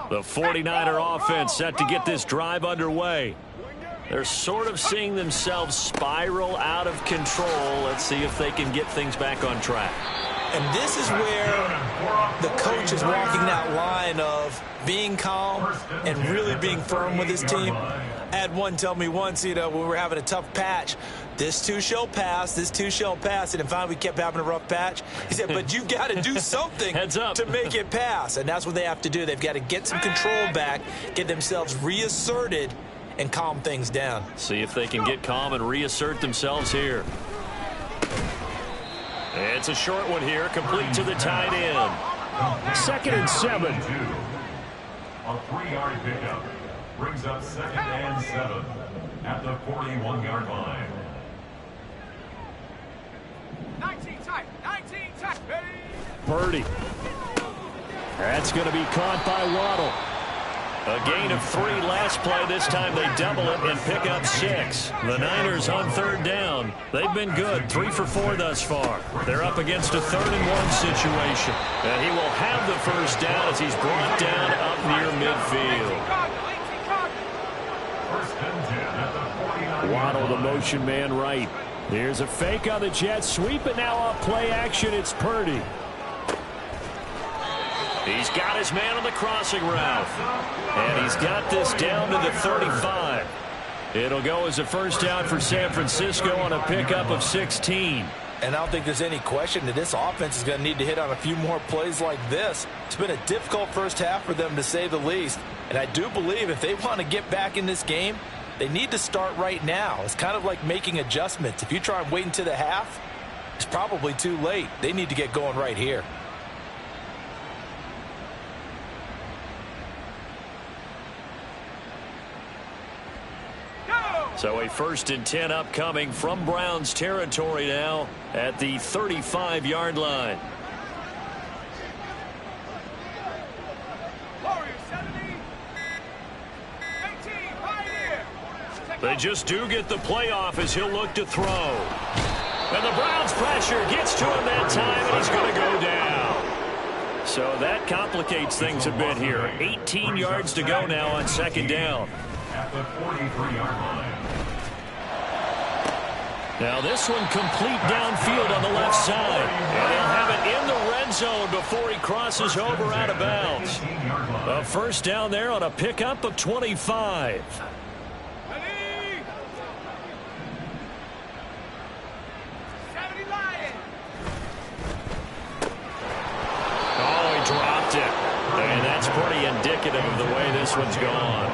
The 49er offense set to get this drive underway. They're sort of seeing themselves spiral out of control. Let's see if they can get things back on track. And this is where the coach is walking that line of being calm and really being firm with his team. I had one tell me once, when we were having a tough patch, this too shall pass, this too shall pass. And finally we kept having a rough patch. He said, but you got to do something to make it pass. And that's what they have to do. They've got to get some control back, get themselves reasserted, and calm things down. See if they can get calm and reassert themselves here. It's a short one here, complete to the tight end. 2nd and 7. A 3-yard pickup brings up 2nd and 7 at the 41-yard line. 19 tight. Purdy. That's going to be caught by Waddle. A gain of 3 last play. This time they double it and pick up 6. The Niners on 3rd down. They've been good. 3 for 4 thus far. They're up against a 3rd and 1 situation. And he will have the first down as he's brought down up near midfield. Waddle, the motion man right. Here's a fake on the jet sweep, and now off play action, it's Purdy. He's got his man on the crossing route. And he's got this down to the 35. It'll go as a first down for San Francisco on a pickup of 16. And I don't think there's any question that this offense is going to need to hit on a few more plays like this. It's been a difficult first half for them, to say the least. And I do believe if they want to get back in this game, they need to start right now. It's kind of like making adjustments. If you try and wait until the half, it's probably too late. They need to get going right here. So a 1st and 10 upcoming from Browns territory now at the 35-yard line. They just do get the playoff as he'll look to throw. And the Browns pressure gets to him that time, and he's going to go down. So that complicates things a bit here. 18 yards to go now on 2nd down. At the 43-yard line. Now this one complete downfield on the left side. And he'll have it in the red zone before he crosses over out of bounds. A first down there on a pickup of 25. Oh, he dropped it. And that's pretty indicative of the way this one's gone.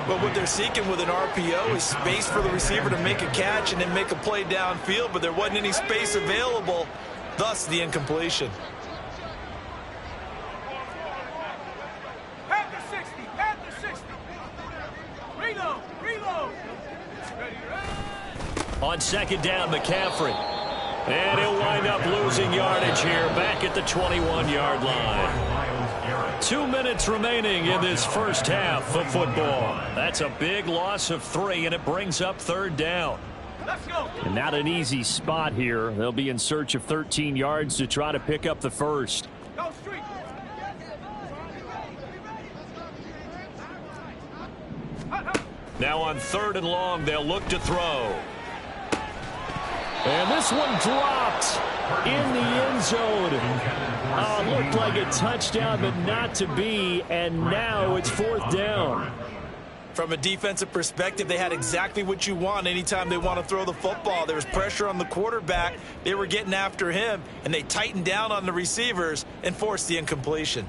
But what they're seeking with an RPO is space for the receiver to make a catch and then make a play downfield, but there wasn't any space available, thus the incompletion. Panther 60. Reload. On 2nd down, McCaffrey. And he'll wind up losing yardage here back at the 21-yard line. 2 minutes remaining in this first half of football. That's a big loss of 3, and it brings up 3rd down. Let's go. And not an easy spot here. They'll be in search of 13 yards to try to pick up the first. Go street. Now on 3rd and long, they'll look to throw. And this one dropped in the end zone. Looked like a touchdown, but not to be. And now it's 4th down. From a defensive perspective, they had exactly what you want anytime they want to throw the football. There was pressure on the quarterback. They were getting after him, and they tightened down on the receivers and forced the incompletion.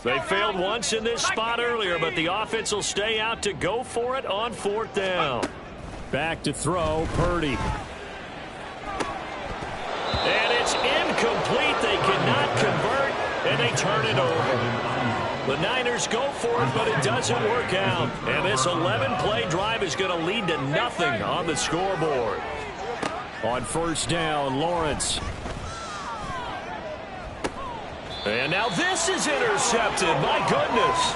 They failed once in this spot earlier, but the offense will stay out to go for it on 4th down. Back to throw, Purdy. And it's incomplete. They cannot convert, and they turn it over. The Niners go for it, but it doesn't work out. And this 11-play drive is going to lead to nothing on the scoreboard. On 1st down, Lawrence. And now this is intercepted. My goodness.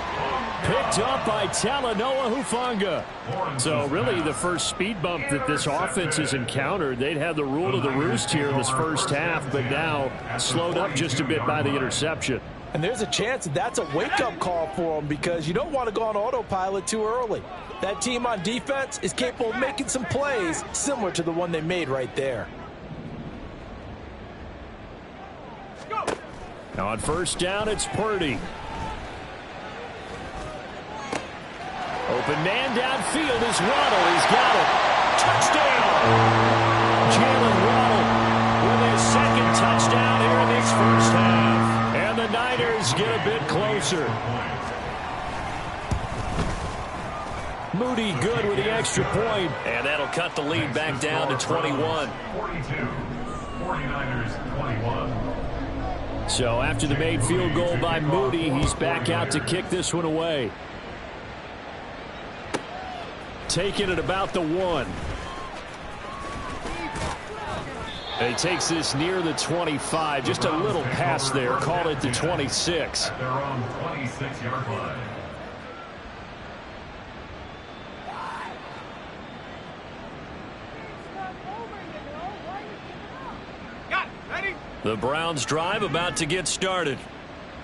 Picked up by Talanoa Hufanga. So really the first speed bump that this offense has encountered. They'd had the rule of the roost here in this first half, but now slowed up just a bit by the interception. And there's a chance that that's a wake-up call for them because you don't want to go on autopilot too early. That team on defense is capable of making some plays similar to the one they made right there. On first down, it's Purdy. Open man downfield is Waddle. He's got it. Touchdown! Jalen Waddle with his second touchdown here in this first half. And the Niners get a bit closer. Moody good with the extra point. And that'll cut the lead back down to 21. 42. 49ers 21. So after the made field goal by Moody, he's back out to kick this one away. Taking it about the 1. He takes this near the 25. Just a little pass there. Call it the 26. At their own 26-yard line. Got it. Ready? The Browns drive about to get started.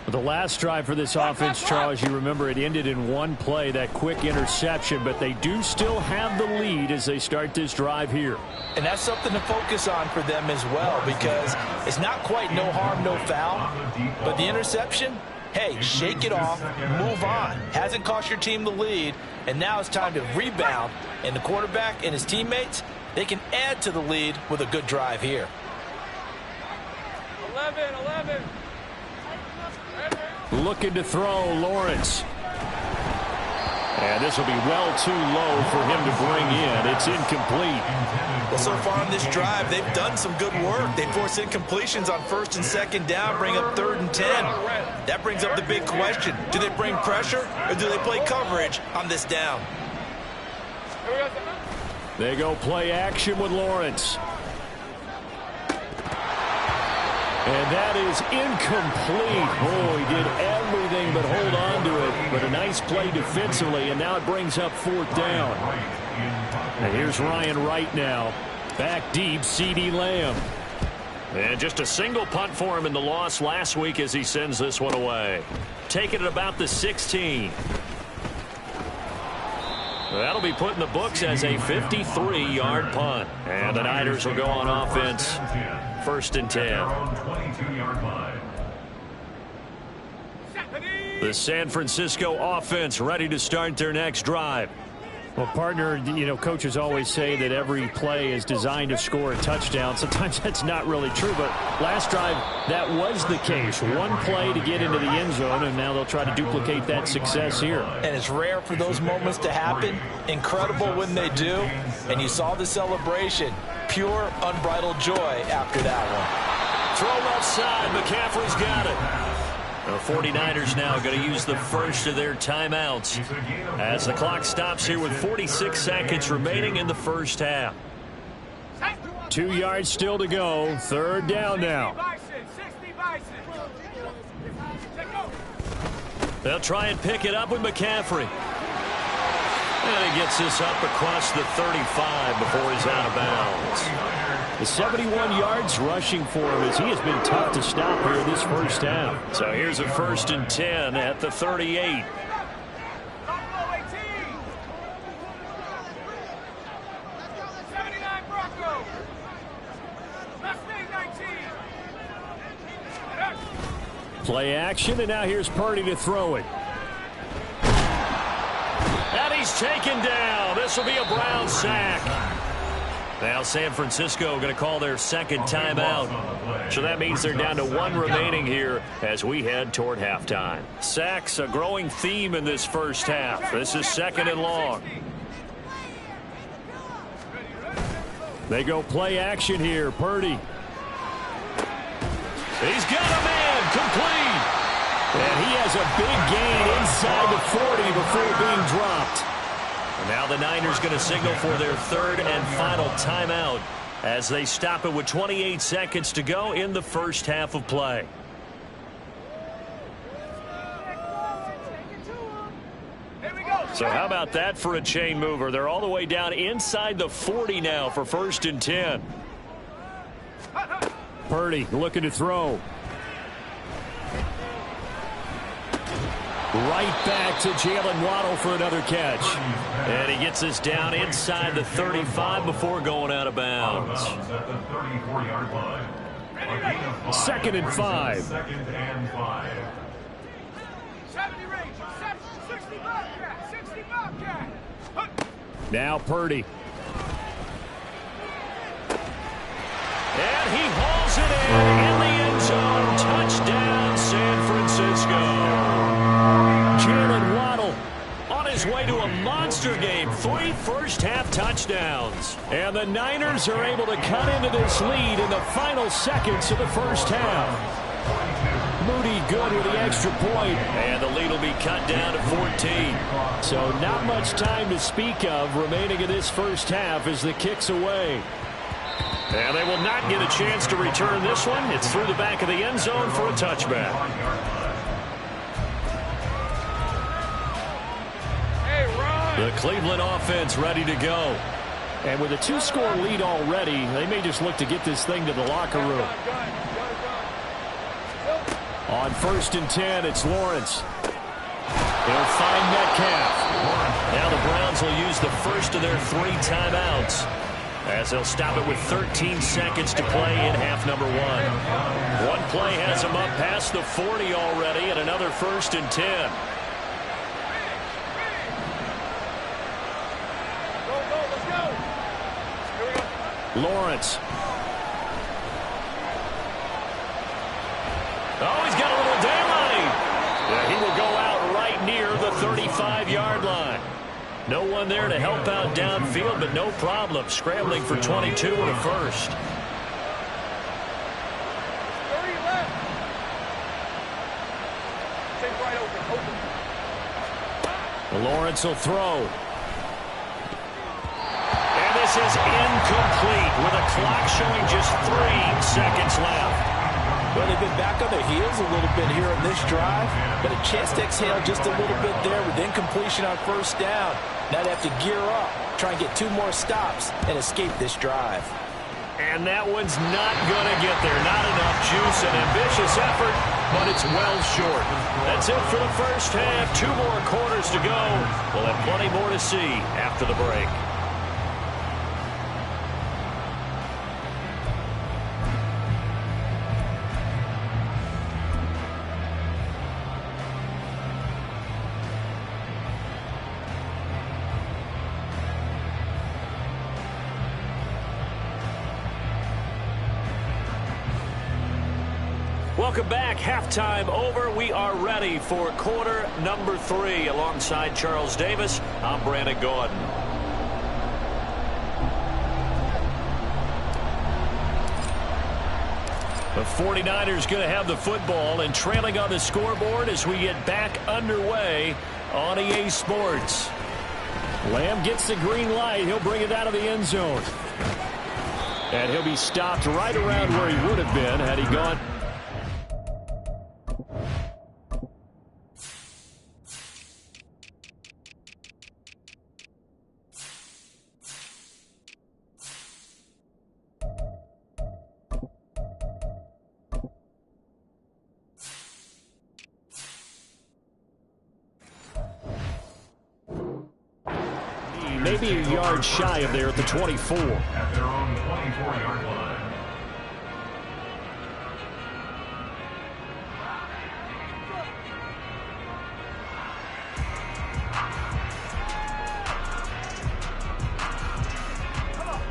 The last drive for this offense, Charles, you remember it ended in one play, that quick interception, but they do still have the lead as they start this drive here. And that's something to focus on for them as well because it's not quite no harm, no foul, but the interception, hey, shake it off, move on. Hasn't cost your team the lead, and now it's time to rebound, and the quarterback and his teammates, they can add to the lead with a good drive here. 11. Looking to throw, Lawrence. And this will be well too low for him to bring in. It's incomplete. Well, so far on this drive, they've done some good work. They force incompletions on first and second down, bring up 3rd and 10. That brings up the big question. Do they bring pressure or do they play coverage on this down? They go play action with Lawrence. And that is incomplete. Oh, he did everything but hold on to it. But a nice play defensively, and now it brings up 4th down. And here's Ryan Wright now. Back deep, CeeDee Lamb. And just a single punt for him in the loss last week as he sends this one away. Taking it about the 16. That'll be put in the books as a 53-yard punt. And the Niners will go on offense. 1st and 10. The San Francisco offense ready to start their next drive. Well, partner, you know, coaches always say that every play is designed to score a touchdown. Sometimes that's not really true, but last drive, that was the case. One play to get into the end zone, and now they'll try to duplicate that success here. And it's rare for those moments to happen. Incredible when they do. And you saw the celebration. Pure, unbridled joy after that one. Throw left side. McCaffrey's got it. The 49ers now going to use the first of their timeouts as the clock stops here with 46 seconds remaining in the first half. 2 yards still to go. 3rd down now. They'll try and pick it up with McCaffrey. And he gets this up across the 35 before he's out of bounds. The 71 yards rushing for him as he has been tough to stop here this first half. So here's a 1st and 10 at the 38. Play action, and now here's Purdy to throw it. And he's taken down. This will be a Brown sack. Now San Francisco going to call their second timeout. So that means they're down to 1 remaining here as we head toward halftime. Sacks, a growing theme in this first half. This is 2nd and long. They go play action here. Purdy. He's got a man. Complete. And he has a big gain inside the 40 before being dropped. Now the Niners going to signal for their 3rd and final timeout as they stop it with 28 seconds to go in the first half of play. So how about that for a chain mover? They're all the way down inside the 40 now for 1st and 10. Purdy looking to throw. Right back to Jalen Waddle for another catch. And he gets us down inside the 35 before going out of bounds. At the 34-yard line. A gain of 5. 2nd and 5. 2nd and 5. 70 range, 60 Bobcat, 60 Bobcat. Now Purdy. And he hauls it in the end zone. Touchdown, San Francisco. Jalen Waddle On his way to a monster game. 3 first-half touchdowns. and the Niners are able to cut into this lead in the final seconds of the first half. Moody good with the extra point. And the lead will be cut down to 14. So not much time to speak of remaining in this first half as the kick's away. And they will not get a chance to return this one. It's through the back of the end zone for a touchback. Hey, Ron. The Cleveland offense ready to go. And with a 2-score lead already, they may just look to get this thing to the locker room. On 1st and 10, it's Lawrence. He'll find Metcalf. Now the Browns will use the first of their 3 timeouts, as they'll stop it with 13 seconds to play in half number 1. One play has them up past the 40 already, and another 1st and 10. Let's go. Here we go. Lawrence. Oh, he's got a little daylight. Yeah, he will go out right near the 35-yard line. No one there to help out downfield, but no problem. Scrambling for 22 and a first. 30 left. Take right open. Lawrence will throw. And this is incomplete with a clock showing just 3 seconds left. Well, they've been back on their heels a little bit here in this drive, but a chance to exhale just a little bit there with incompletion on 1st down. Now they have to gear up, try and get 2 more stops, and escape this drive. And that one's not going to get there. Not enough juice, an ambitious effort, but it's well short. That's it for the first half. 2 more quarters to go. We'll have plenty more to see after the break. Welcome back. Halftime over. We are ready for quarter number 3. Alongside Charles Davis, I'm Brandon Gordon. The 49ers going to have the football and trailing on the scoreboard as we get back underway on EA Sports. Lamb gets the green light. He'll bring it out of the end zone. And he'll be stopped right around where he would have been had he gone. Maybe a yard shy of there at the 24. At their own 24-yard line.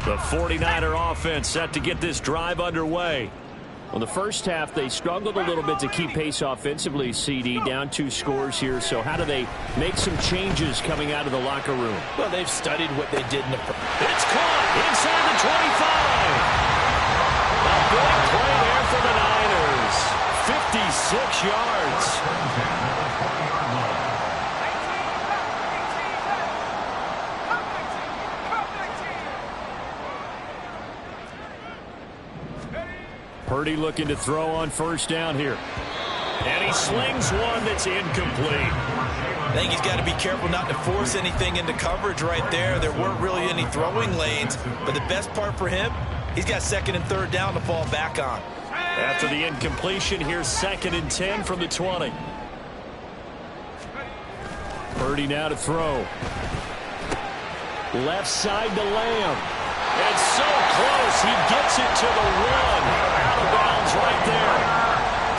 The 49er offense set to get this drive underway. Well, the first half, they struggled a little bit to keep pace offensively, CD, down 2 scores here. So how do they make some changes coming out of the locker room? Well, they've studied what they did in the first. It's caught inside the 25. A big play there for the Niners. 56 yards. Purdy looking to throw on 1st down here. And he slings one that's incomplete. I think he's got to be careful not to force anything into coverage right there. There weren't really any throwing lanes, but the best part for him, he's got second and third down to fall back on. After the incompletion, here's 2nd and 10 from the 20. Purdy now to throw. Left side to Lamb. And so close, he gets it to the 1. Out of bounds right there.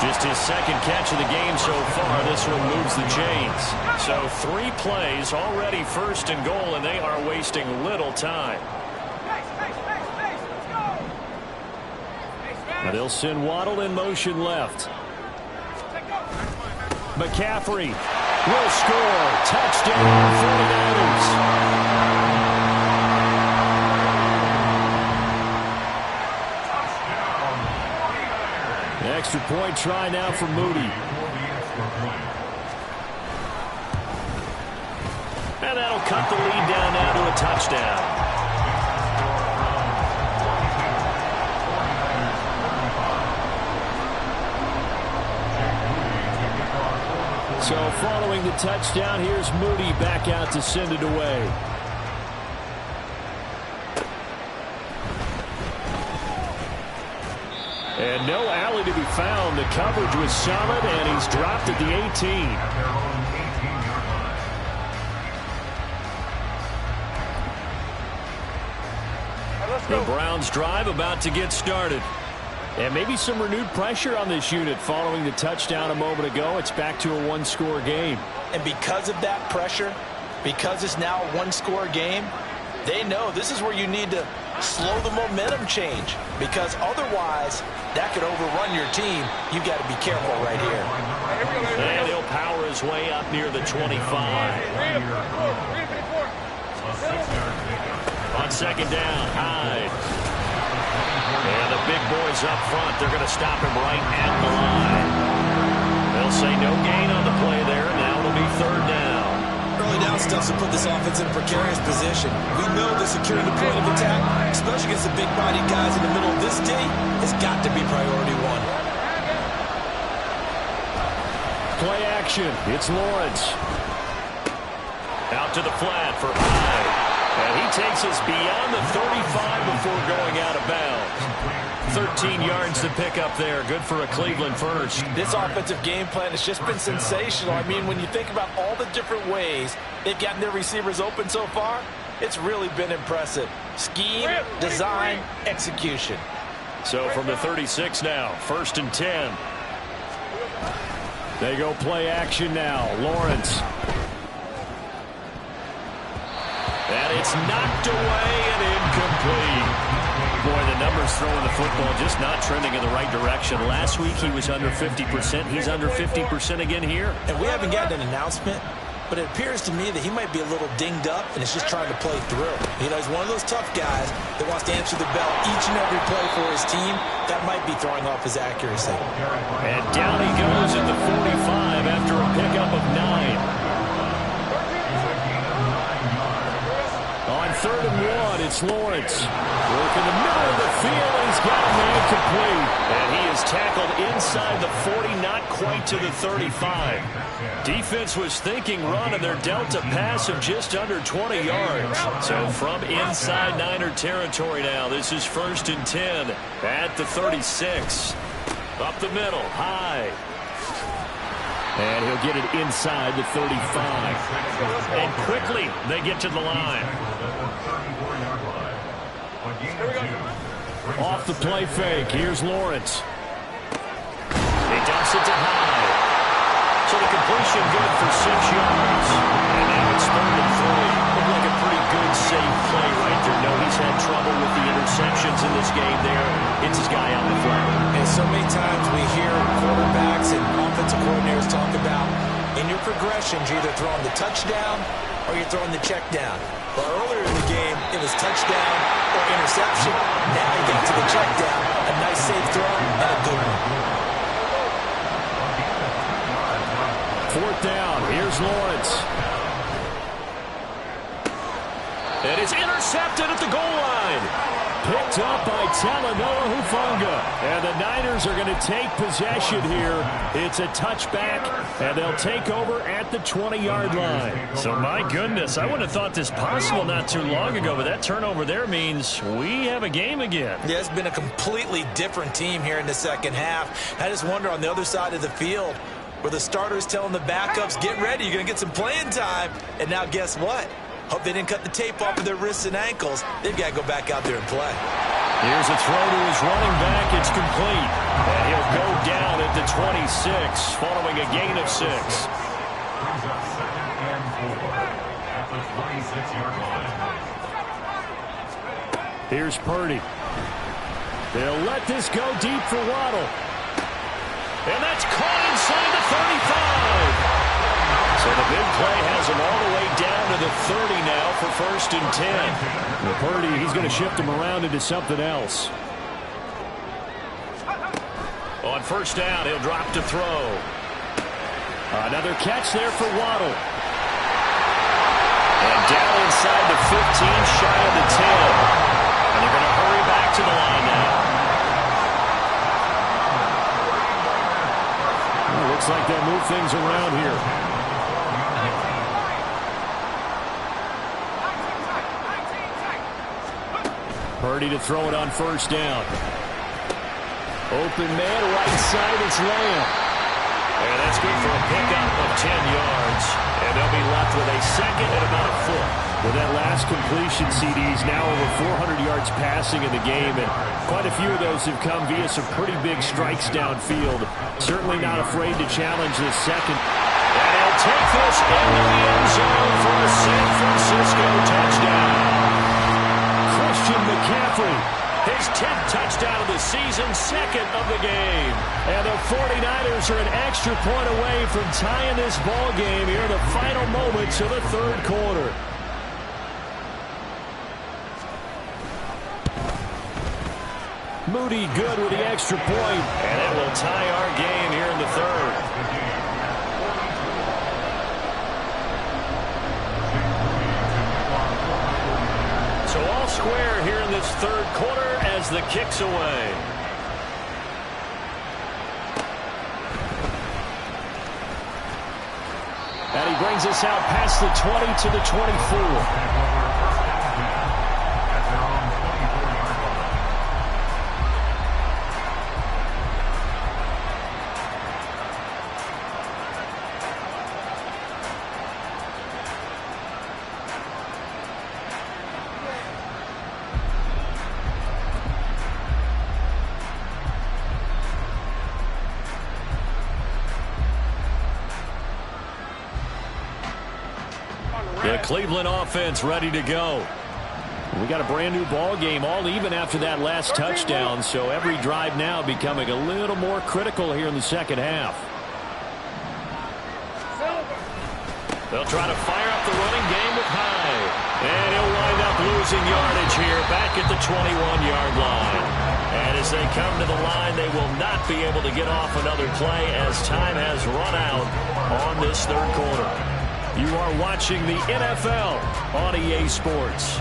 Just his second catch of the game so far. This one moves the chains. So 3 plays, already 1st and goal, and they are wasting little time. But they'll send Waddle in motion left. McCaffrey will score. Touchdown, 49ers. Extra point try now for Moody. And that'll cut the lead down now to a touchdown. So following the touchdown, here's Moody back out to send it away. And no alley to be found. The coverage was solid, and he's dropped at the 18. The Browns drive about to get started. And maybe some renewed pressure on this unit following the touchdown a moment ago. It's back to a 1-score game. And because of that pressure, because it's now a 1-score game, they know this is where you need to slow the momentum change, because otherwise that could overrun your team. You've got to be careful right here. And he'll power his way up near the 25. On 2nd down, Hyde. And the big boys up front, they're going to stop him right at the line. They'll say no gain on the play there. Now it'll be 3rd down. Early down stuff to put this offense in a precarious position. We know that securing the point of attack, especially against the big-bodied guys in the middle of this D, has got to be priority 1. Play action. It's Lawrence. Out to the flat for Hyde. And he takes us beyond the 35 before going out of bounds. 13 yards to pick up there. Good for a Cleveland first. This offensive game plan has just been sensational. I mean, when you think about all the different ways they've gotten their receivers open so far, it's really been impressive. Scheme, design, execution. So from the 36 now, 1st and 10. They go play action now. Lawrence. And it's knocked away and incomplete. Boy, the numbers throwing the football just not trending in the right direction. Last week he was under 50%. He's under 50% again here. And we haven't gotten an announcement, but it appears to me that he might be a little dinged up and is just trying to play through. You know, he's one of those tough guys that wants to answer the bell each and every play for his team. That might be throwing off his accuracy. And down he goes at the 45 after a pickup of 9. On 3rd and 1, it's Lawrence. Work in the middle of the field, and he's got a man complete. And he is tackled inside the 40, not quite to the 35. Defense was thinking run, and they're dealt a pass of just under 20 yards. So from inside Niner territory now, this is 1st and 10 at the 36. Up the middle, high. And he'll get it inside the 35. And quickly, they get to the line. Off the play fake, here's Lawrence. He dumps it to Hyde. So the completion good for 6 yards. And now it's 3rd and 3. Looked like a pretty good, safe play right there. No, he's had trouble with the interceptions in this game there. It's his guy on the flat. And so many times we hear quarterbacks and offensive coordinators talk about, in your progressions, you're either throwing the touchdown or you're throwing the check down. But earlier in the game, it was touchdown or interception. Now you get to the check down. A nice safe throw and a good one. 4th down. Here's Lawrence. And it's intercepted at the goal line. picked up by Talanoa Hufanga. And the Niners are going to take possession here. It's a touchback, and they'll take over at the 20-yard line. So, my goodness, I wouldn't have thought this possible not too long ago, but that turnover there means we have a game again. Yeah, it's been a completely different team here in the second half. I just wonder on the other side of the field where the starters telling the backups, get ready, you're going to get some playing time. And now guess what? Hope they didn't cut the tape off of their wrists and ankles. They've got to go back out there and play. Here's a throw to his running back. It's complete. And he'll go down at the 26 following a gain of 6. Brings up 2nd and 4 at the 26-yard line. Here's Purdy. They'll let this go deep for Waddle. And that's caught inside the 35. So the big play has him all the way down to the 30 now for 1st and 10. Well, Purdy, he's going to shift him around into something else. On 1st down, he'll drop to throw. Another catch there for Waddle. And down inside the 15, shy of the 10. And they're going to hurry back to the line now. Well, looks like they'll move things around here. Purdy to throw it on 1st down. Open man, right side, it's Lamb. And that's good for a pickup of 10 yards. And they'll be left with a 2nd and about a foot. With that last completion, CD's now over 400 yards passing in the game, and quite a few of those have come via some pretty big strikes downfield. Certainly not afraid to challenge this second. And he'll take this into the end zone for a San Francisco touchdown. Christian McCaffrey, his 10th touchdown of the season, 2nd of the game. And the 49ers are an extra point away from tying this ball game here in the final moments of the 3rd quarter. Moody good with the extra point. And it will tie our game here in the 3rd. So all square here in this 3rd quarter as the kick's away. And he brings us out past the 20 to the 24. The Cleveland offense ready to go. We got a brand new ball game, all even after that last touchdown, so every drive now becoming a little more critical here in the second half. They'll try to fire up the running game with Hyde. And he'll wind up losing yardage here back at the 21-yard line. And as they come to the line, they will not be able to get off another play as time has run out on this 3rd quarter. You are watching the NFL on EA Sports.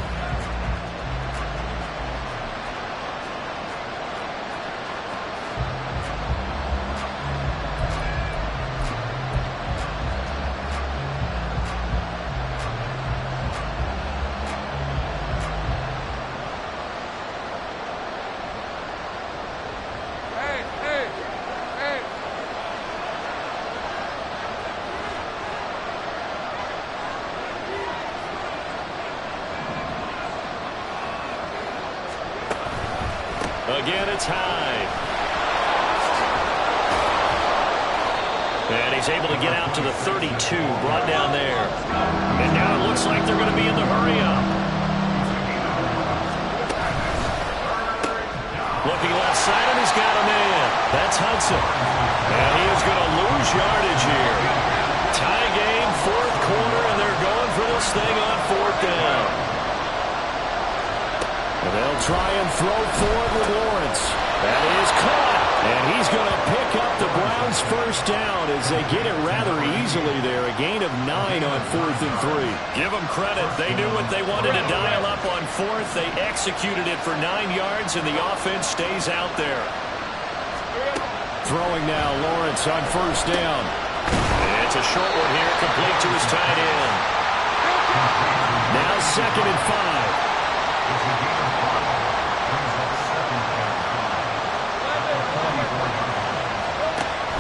Again, it's Hyde. And he's able to get out to the 32, brought down there. And now it looks like they're going to be in the hurry-up. Looking left side, and he's got a man. That's Hudson. And he is going to lose yardage here. Tie game, 4th quarter, and they're going for this thing on 4th down. And they'll try and throw forward with Lawrence. That is caught. And he's going to pick up the Browns Browns first down as they get it rather easily there. A gain of 9 on 4th and 3. Give them credit. They knew what they wanted to dial up on 4th. They executed it for 9 yards, and the offense stays out there. Throwing now, Lawrence on first down. It's a short one here, complete to his tight end. Now 2nd and 5.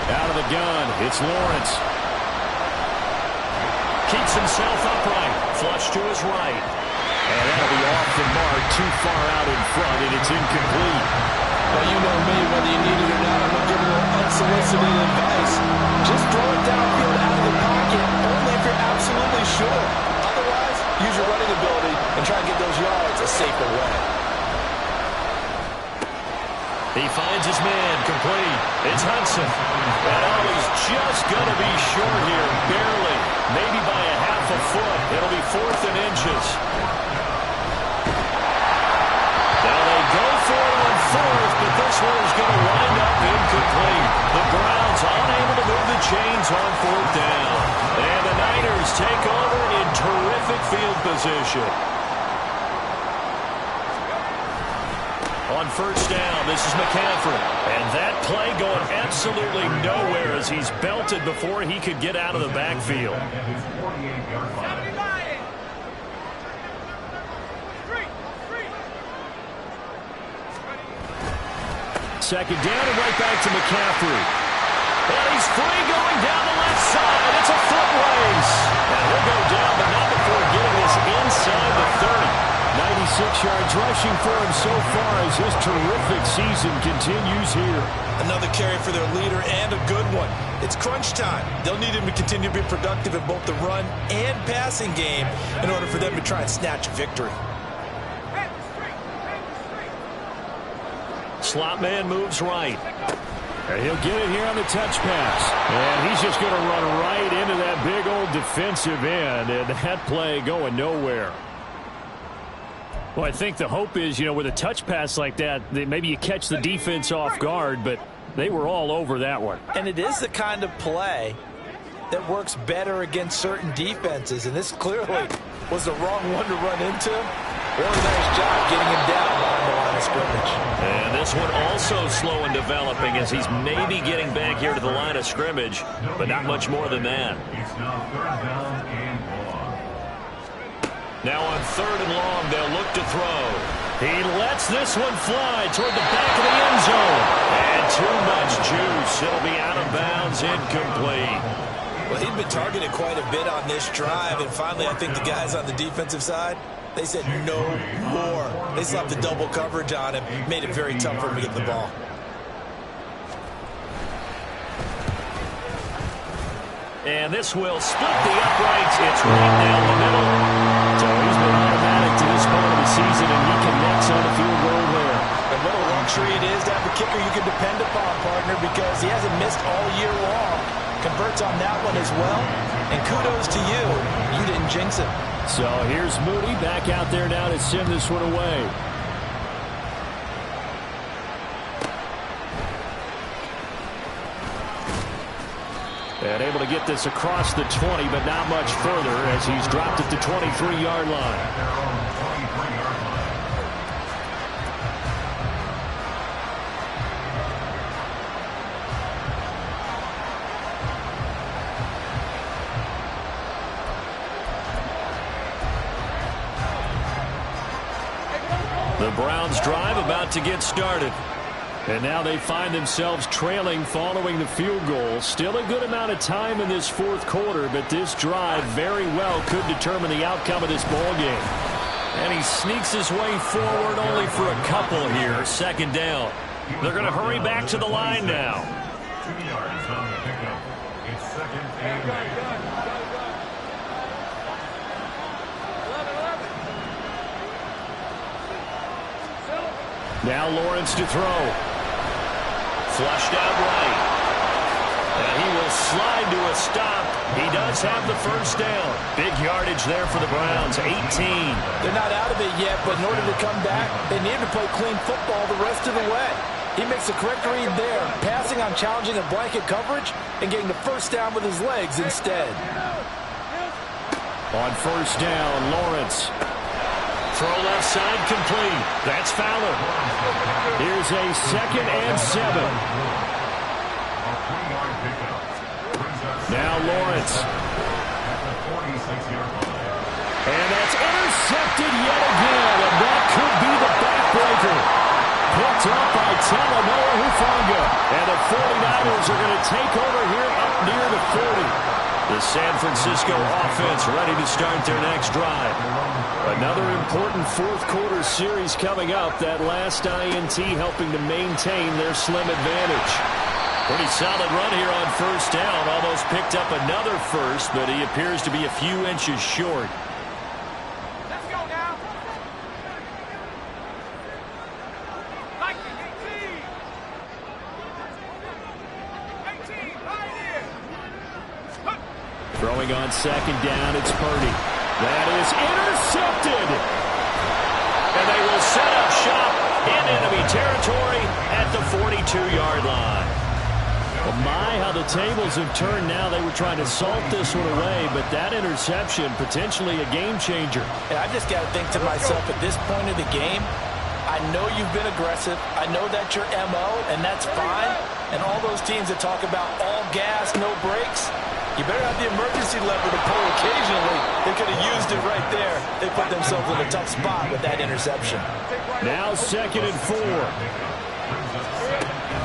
Out of the gun, it's Lawrence. Keeps himself upright. Flush to his right. And that'll be off the mark, too far out in front, and it's incomplete. Well, you know me, whether you need it or not, I'm going to give a little unsolicited advice. Just throw it downfield out of the pocket, only if you're absolutely sure. Otherwise, use your running ability and try and get those yards a safer way. He finds his man, complete. It's Hudson. And he's just going to be short here, barely. Maybe by a half a foot. It'll be 4th and inches. Now they go for it on 4th, but this one is going to wind up incomplete. The Browns unable to move the chains on 4th down. And the Niners take over in terrific field position. On first down, this is McCaffrey. And that play going absolutely nowhere as he's belted before he could get out of the backfield. Second down and right back to McCaffrey. And he's free going down the left side. It's a foot race. And he'll go down, but not before getting this inside the 30. 96 yards rushing for him so far as his terrific season continues here. Another carry for their leader and a good one. It's crunch time. They'll need him to continue to be productive in both the run and passing game in order for them to try and snatch a victory. Slot man moves right. And he'll get it here on the touch pass. And he's just going to run right into that big old defensive end. And that play going nowhere. Well, I think the hope is, with a touch pass like that maybe you catch the defense off guard, but they were all over that one. And it is the kind of play that works better against certain defenses, and this clearly was the wrong one to run into. Really nice job getting him down behind the line of scrimmage. And this one also slow in developing as he's maybe getting back here to the line of scrimmage, but not much more than that. It's now 3rd down and 1. Now on 3rd and long, they'll look to throw. He lets this one fly toward the back of the end zone. And too much juice. It'll be out of bounds, incomplete. Well, he'd been targeted quite a bit on this drive, and finally I think the guys on the defensive side, they said no more. They slapped the double coverage on him, made it very tough for him to get the ball. And this will split the uprights. It's right down the middle. So he's been automatic to this part of the season, and he connects on a field goal there. And what a luxury it is to have a kicker you can depend upon, partner, because he hasn't missed all year long. Converts on that one as well. And kudos to you. You didn't jinx it. So here's Moody back out there now to send this one away. And able to get this across the 20, but not much further as he's dropped at the 23-yard line. The Browns drive about to get started. And now they find themselves trailing following the field goal. Still a good amount of time in this 4th quarter, but this drive very well could determine the outcome of this ball game. And he sneaks his way forward only for a couple here. 2nd down. They're going to hurry back to the line now. 2 yards on the pickup. It's 2nd and 8. Now Lawrence to throw. Flushed out right. And he will slide to a stop. He does have the first down. Big yardage there for the Browns, 18. They're not out of it yet, but in order to come back, they need to play clean football the rest of the way. He makes the correct read there, passing on challenging a blanket coverage and getting the first down with his legs instead. On first down, Lawrence. Throw left side complete. That's Fowler. Here's a 2nd and 7. Now Lawrence. And that's intercepted yet again, and that could be the backbreaker. Picked up by Talanoa Hufanga. And the 49ers are going to take over here up near the 40. The San Francisco offense ready to start their next drive. Another important fourth-quarter series coming up. That last INT helping to maintain their slim advantage. Pretty solid run here on first down. Almost picked up another first, but he appears to be a few inches short. Let's go now. Like 18. 18, right here. Throwing on second down, it's Purdy. That is intercepted. And they will set up shop in enemy territory at the 42-yard line. Well, my, how the tables have turned now. They were trying to salt this one away, but that interception, potentially a game changer. And I just got to think to myself, at this point of the game, I know you've been aggressive. I know that's your MO, and that's fine. And all those teams that talk about all gas, no brakes, you better have the emergency lever to pull occasionally. They could have used it right there. They put themselves in a tough spot with that interception. Now 2nd and 4.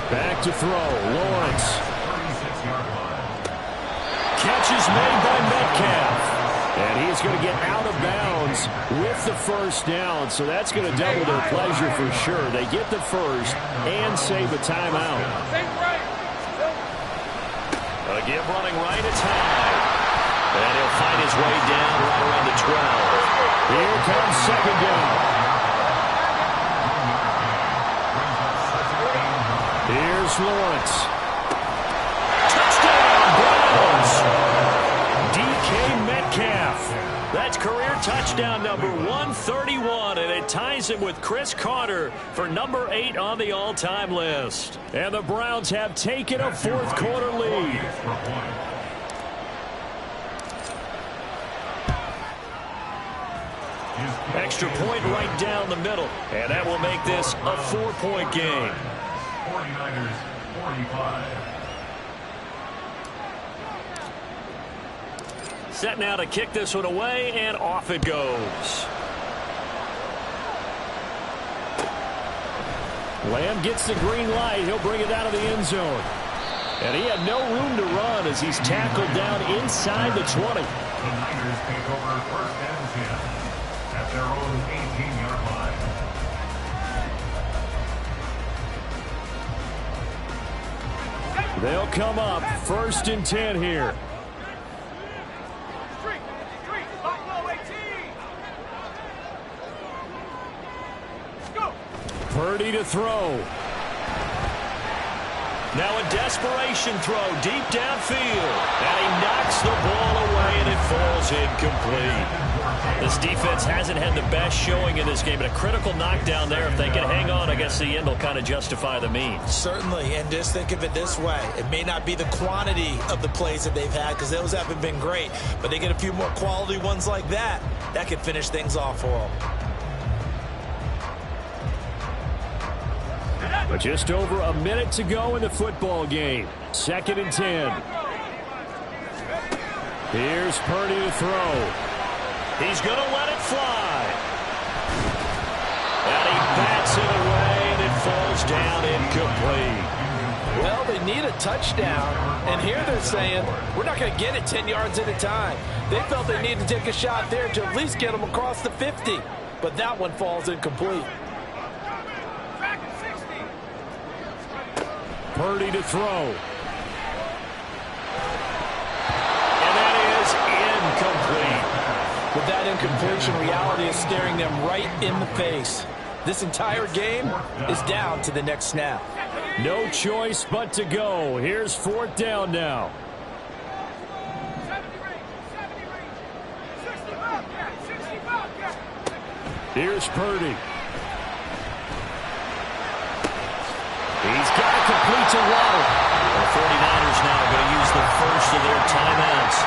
Back to throw. Lawrence. Catch is made by Metcalf. And he's going to get out of bounds with the first down. So that's going to double their pleasure for sure. They get the first and save a timeout. A give running right, it's high. And he'll find his way down right around the 12. Here comes second down. Here's Lawrence. Touchdown, Browns! DK Metcalf. That's career touchdown number 131, and it ties him with Chris Carter for number 8 on the all-time list. And the Browns have taken a fourth-quarter lead. Extra point right down the middle, and that will make this a 4-point game. 49ers 45. Set now to kick this one away, and off it goes. Lamb gets the green light. He'll bring it out of the end zone. And he had no room to run as he's tackled down inside the 20. The Niners take over first and 10 at their own 18-yard line. They'll come up 1st and 10 here. Purdy to throw. Now a desperation throw deep downfield. And he knocks the ball away, and it falls incomplete. This defense hasn't had the best showing in this game, but a critical knockdown there. If they can hang on, I guess the end will kind of justify the means. Certainly, and just think of it this way. It may not be the quantity of the plays that they've had, because those haven't been great, but they get a few more quality ones like that. That could finish things off for them. But just over a minute to go in the football game. 2nd and 10. Here's Purdy to throw. He's going to let it fly. And he bats it away, and it falls down incomplete. Well, they need a touchdown, and here they're saying, we're not going to get it 10 yards at a time. They felt they needed to take a shot there to at least get them across the 50, but that one falls incomplete. Purdy to throw. And that is incomplete. With that incompletion, reality is staring them right in the face. This entire game is down to the next snap. No choice but to go. Here's 4th down now. Here's Purdy. He's got it complete to Waddle. The 49ers now going to use the first of their timeouts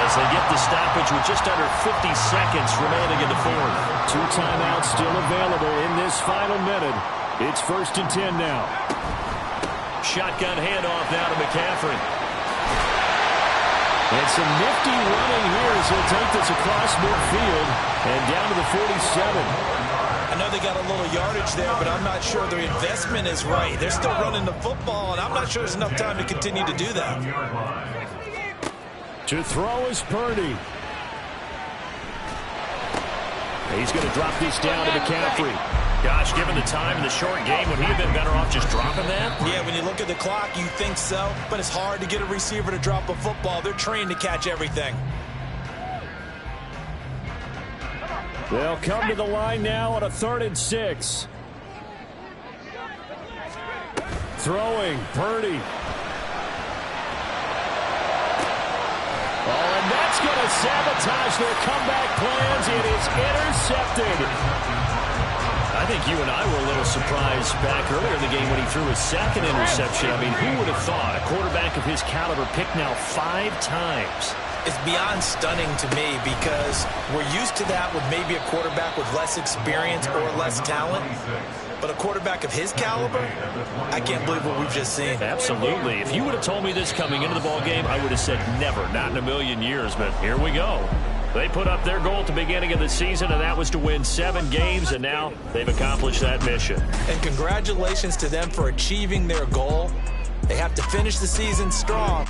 as they get the stoppage with just under 50 seconds remaining in the fourth. 2 timeouts still available in this final minute. It's 1st and 10 now. Shotgun handoff now to McCaffrey. And some nifty running here as he'll take this across midfield and down to the 47. I know they got a little yardage there, but I'm not sure their investment is right. They're still running the football, and I'm not sure there's enough time to continue to do that. To throw is Purdy. He's going to drop this down to McCaffrey. Gosh, given the time in the short game, would he have been better off just dropping that? Yeah, when you look at the clock, you think so, but it's hard to get a receiver to drop a football. They're trained to catch everything. They'll come to the line now on a 3rd and 6. Throwing, Purdy. Oh, and that's going to sabotage their comeback plans. It is intercepted. I think you and I were a little surprised back earlier in the game when he threw his 2nd interception. I mean, who would have thought a quarterback of his caliber picked now 5 times? It's beyond stunning to me because we're used to that with maybe a quarterback with less experience or less talent. But a quarterback of his caliber, I can't believe what we've just seen. Absolutely. If you would have told me this coming into the ball game, I would have said never, not in a million years. But here we go. They put up their goal at the beginning of the season, and that was to win 7 games, and now they've accomplished that mission. And congratulations to them for achieving their goal. They have to finish the season strong.